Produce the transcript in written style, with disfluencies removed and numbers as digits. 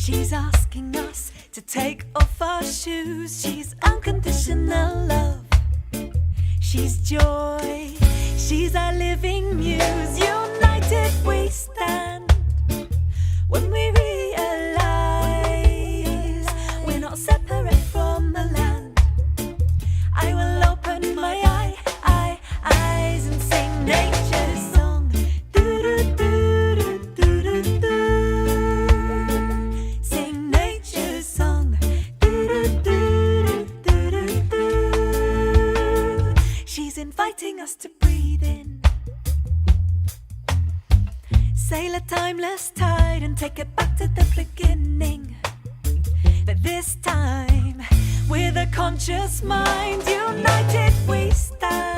She's asking us to take off our shoes. She's unconditional love. She's joy. She's our living muse. United we stand when we realize we're not separate from the land. I will open my eyes and sing nature's song. Do-do-do-do-do-do-do. Sing nature's song. Do-do-do-do-do-do. She's inviting us to breathe in. Sail a timeless tide and take it back to the beginning. But this time, with a conscious mind, united we stand.